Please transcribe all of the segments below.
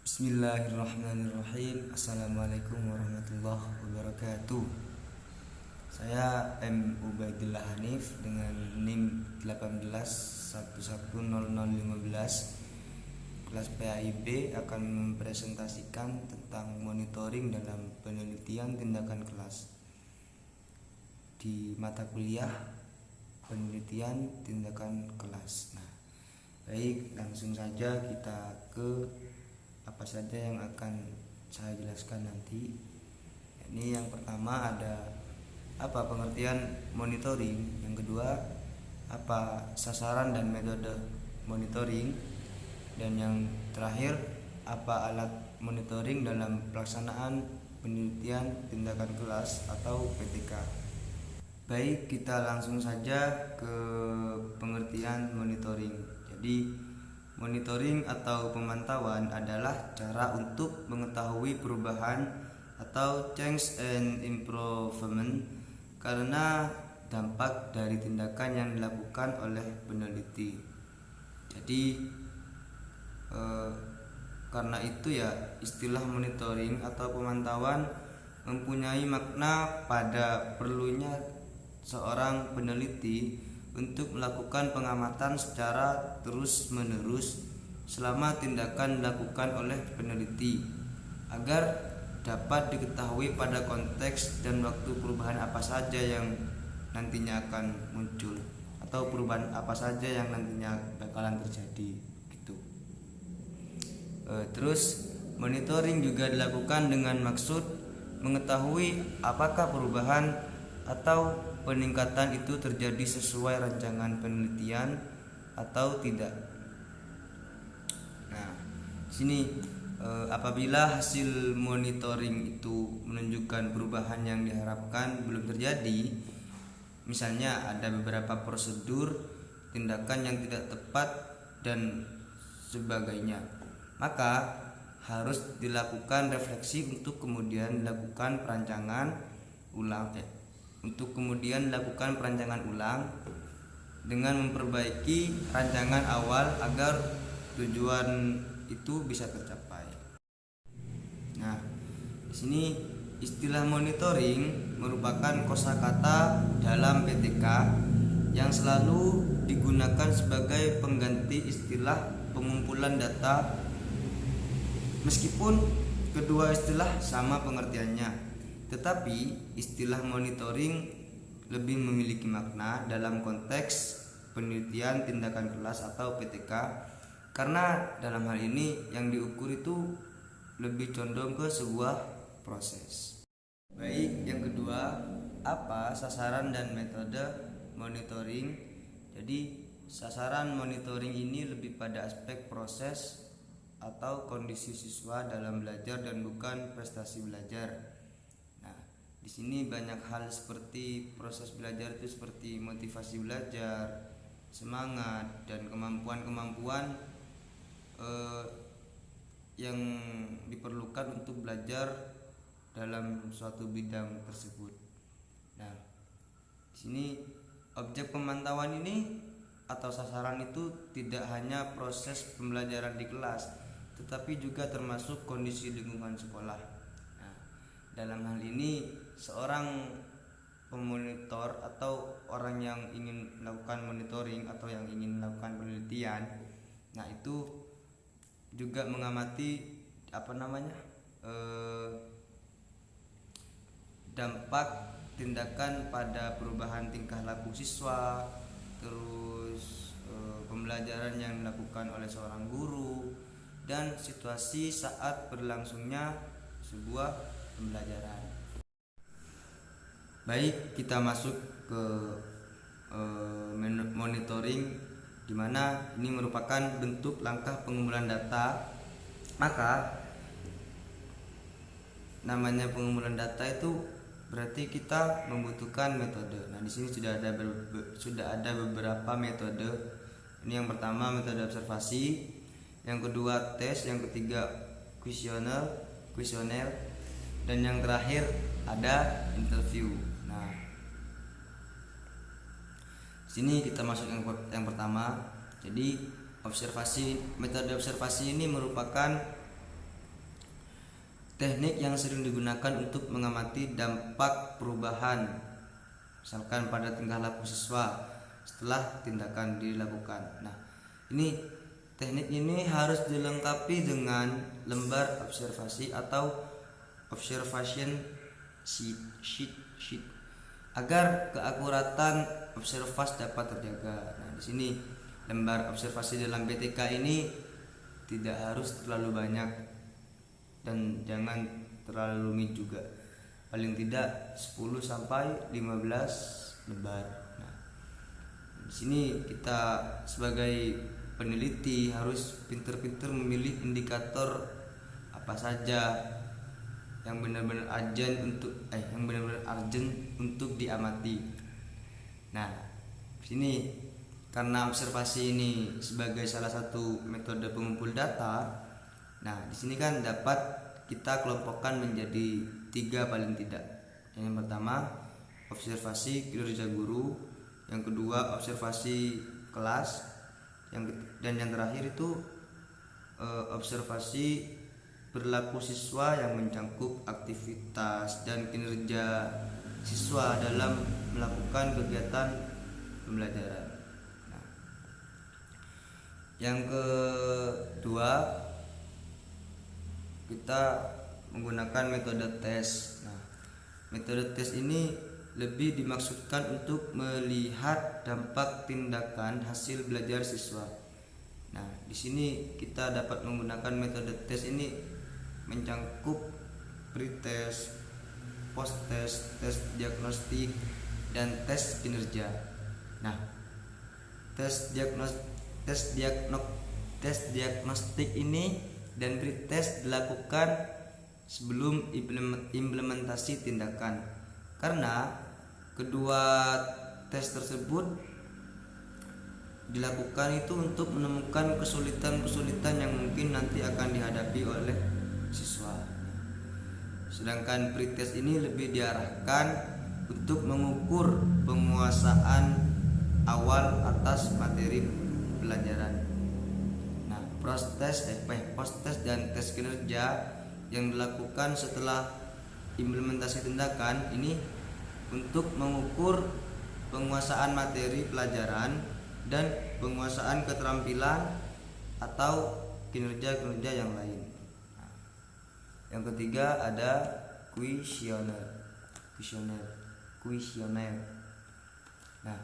Bismillahirrahmanirrahim. Assalamualaikum warahmatullahi wabarakatuh. Saya M. Ubaidillah Hanif dengan NIM 18110015 kelas PAIB akan mempresentasikan tentang monitoring dalam penelitian tindakan kelas di mata kuliah penelitian tindakan kelas. Nah, baik, langsung saja kita ke apa saja yang akan saya jelaskan nanti. Ini yang pertama ada apa pengertian monitoring, yang kedua apa sasaran dan metode monitoring, dan yang terakhir apa alat monitoring dalam pelaksanaan penelitian tindakan kelas atau PTK. Baik, kita langsung saja ke pengertian monitoring. Jadi monitoring atau pemantauan adalah cara untuk mengetahui perubahan atau change and improvement karena dampak dari tindakan yang dilakukan oleh peneliti. Jadi karena itu ya, istilah monitoring atau pemantauan mempunyai makna pada perlunya seorang peneliti untuk melakukan pengamatan secara terus-menerus selama tindakan dilakukan oleh peneliti agar dapat diketahui pada konteks dan waktu perubahan apa saja yang nantinya akan muncul atau perubahan apa saja yang nantinya bakalan terjadi gitu. Terus monitoring juga dilakukan dengan maksud mengetahui apakah perubahan atau peningkatan itu terjadi sesuai rancangan penelitian atau tidak. Nah, sini apabila hasil monitoring itu menunjukkan perubahan yang diharapkan belum terjadi, misalnya ada beberapa prosedur, tindakan yang tidak tepat dan sebagainya, maka harus dilakukan refleksi untuk kemudian dilakukan perancangan ulang dengan memperbaiki rancangan awal agar tujuan itu bisa tercapai. Nah, di sini istilah monitoring merupakan kosakata dalam PTK yang selalu digunakan sebagai pengganti istilah pengumpulan data, meskipun kedua istilah sama pengertiannya. Tetapi istilah monitoring lebih memiliki makna dalam konteks penelitian tindakan kelas atau PTK karena dalam hal ini yang diukur itu lebih condong ke sebuah proses. Baik, yang kedua, apa sasaran dan metode monitoring? Jadi sasaran monitoring ini lebih pada aspek proses atau kondisi siswa dalam belajar dan bukan prestasi belajar. Di sini banyak hal seperti proses belajar itu seperti motivasi belajar, semangat, dan kemampuan-kemampuan yang diperlukan untuk belajar dalam suatu bidang tersebut. Nah, di sini objek pemantauan ini atau sasaran itu tidak hanya proses pembelajaran di kelas, tetapi juga termasuk kondisi lingkungan sekolah. Dalam hal ini seorang pemonitor atau orang yang ingin melakukan monitoring atau yang ingin melakukan penelitian, nah itu juga mengamati dampak tindakan pada perubahan tingkah laku siswa, terus pembelajaran yang dilakukan oleh seorang guru, dan situasi saat berlangsungnya sebuah pembelajaran. Baik, kita masuk ke monitoring, di mana ini merupakan bentuk langkah pengumpulan data. Maka namanya pengumpulan data itu berarti kita membutuhkan metode. Nah, di sini sudah ada beberapa metode. Ini yang pertama metode observasi, yang kedua tes, yang ketiga kuesioner, dan yang terakhir ada interview. Nah, sini kita masuk yang pertama. Jadi metode observasi ini merupakan teknik yang sering digunakan untuk mengamati dampak perubahan, misalkan pada tingkah laku siswa setelah tindakan dilakukan. Nah, ini teknik ini harus dilengkapi dengan lembar observasi atau observation sheet agar keakuratan observasi dapat terjaga. Nah, di sini lembar observasi dalam BTK ini tidak harus terlalu banyak dan jangan terlalu rumit juga. Paling tidak 10 sampai 15 lembar. Nah, di sini kita sebagai peneliti harus pintar-pintar memilih indikator apa saja yang benar-benar urgent untuk diamati. Nah, di sini karena observasi ini sebagai salah satu metode pengumpul data, nah di sini kan dapat kita kelompokkan menjadi 3 paling tidak. Yang pertama observasi kinerja guru, yang kedua observasi kelas, dan yang terakhir itu observasi perilaku siswa yang mencangkup aktivitas dan kinerja siswa dalam melakukan kegiatan pembelajaran. Nah, yang kedua kita menggunakan metode tes. Nah, metode tes ini lebih dimaksudkan untuk melihat dampak tindakan hasil belajar siswa. Nah, di sini kita dapat menggunakan metode tes ini mencangkup pretest, posttest, tes diagnostik, dan tes kinerja. Nah, tes diagnostik ini dan pretest dilakukan sebelum implementasi tindakan, karena kedua tes tersebut dilakukan itu untuk menemukan kesulitan-kesulitan yang mungkin nanti akan dihadapi oleh siswa. Sedangkan pretest ini lebih diarahkan untuk mengukur penguasaan awal atas materi pelajaran. Nah, posttest dan tes kinerja yang dilakukan setelah implementasi tindakan ini untuk mengukur penguasaan materi pelajaran dan penguasaan keterampilan atau kinerja-kinerja yang lain. Nah, yang ketiga ada kuesioner. Nah,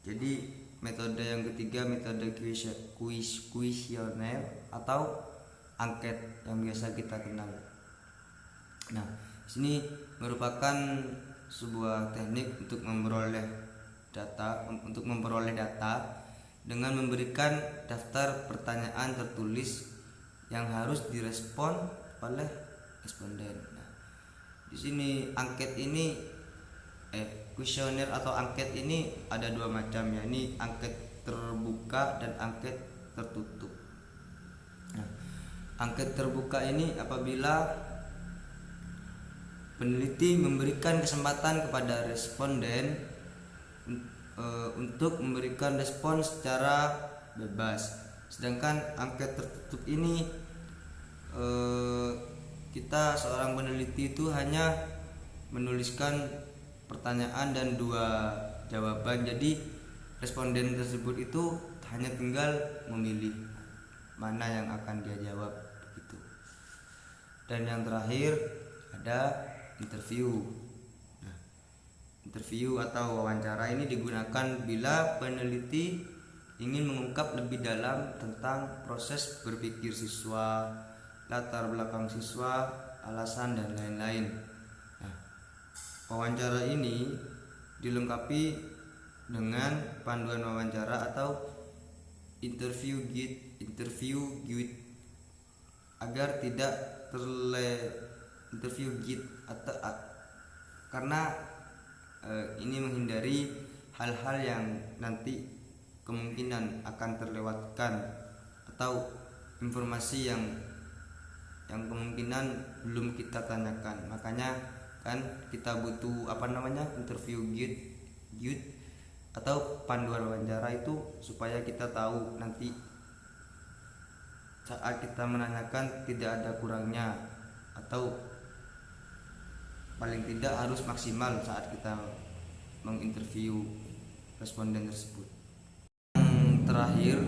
jadi metode yang ketiga metode kuesioner atau angket yang biasa kita kenal. Nah, sini merupakan sebuah teknik untuk memperoleh data dengan memberikan daftar pertanyaan tertulis yang harus direspon oleh responden. Nah, di sini kuesioner atau angket ini ada 2 macam, yakni angket terbuka dan angket tertutup. Nah, angket terbuka ini apabila peneliti memberikan kesempatan kepada responden untuk memberikan respon secara bebas. Sedangkan angket tertutup ini kita seorang peneliti itu hanya menuliskan pertanyaan dan 2 jawaban. Jadi responden tersebut itu hanya tinggal memilih mana yang akan dia jawab gitu. Dan yang terakhir ada interview. Interview atau wawancara ini digunakan bila peneliti ingin mengungkap lebih dalam tentang proses berpikir siswa, latar belakang siswa, alasan dan lain-lain. Nah, wawancara ini dilengkapi dengan panduan wawancara atau interview guide agar tidak karena ini menghindari hal-hal yang nanti kemungkinan akan terlewatkan atau informasi yang kemungkinan belum kita tanyakan. Makanya kan kita butuh interview guide atau panduan wawancara itu supaya kita tahu nanti saat kita menanyakan tidak ada kurangnya, atau paling tidak harus maksimal saat kita menginterview responden tersebut. Yang terakhir,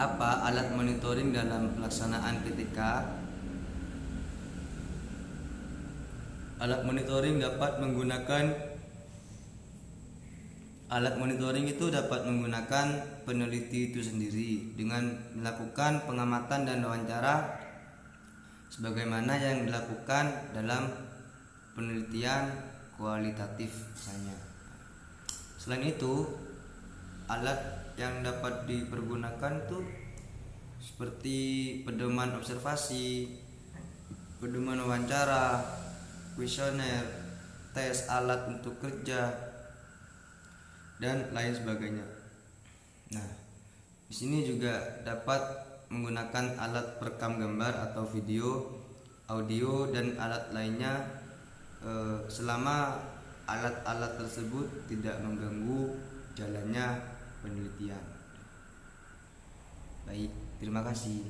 apa alat monitoring dalam pelaksanaan PTK? Alat monitoring itu dapat menggunakan peneliti itu sendiri dengan melakukan pengamatan dan wawancara sebagaimana yang dilakukan dalam penelitian kualitatif misalnya. Selain itu, alat yang dapat dipergunakan tuh seperti pedoman observasi, pedoman wawancara, kuesioner, tes alat untuk kerja, dan lain sebagainya. Nah, di sini juga dapat menggunakan alat perekam gambar atau video, audio, dan alat lainnya selama alat-alat tersebut tidak mengganggu jalannya penelitian. Baik, terima kasih.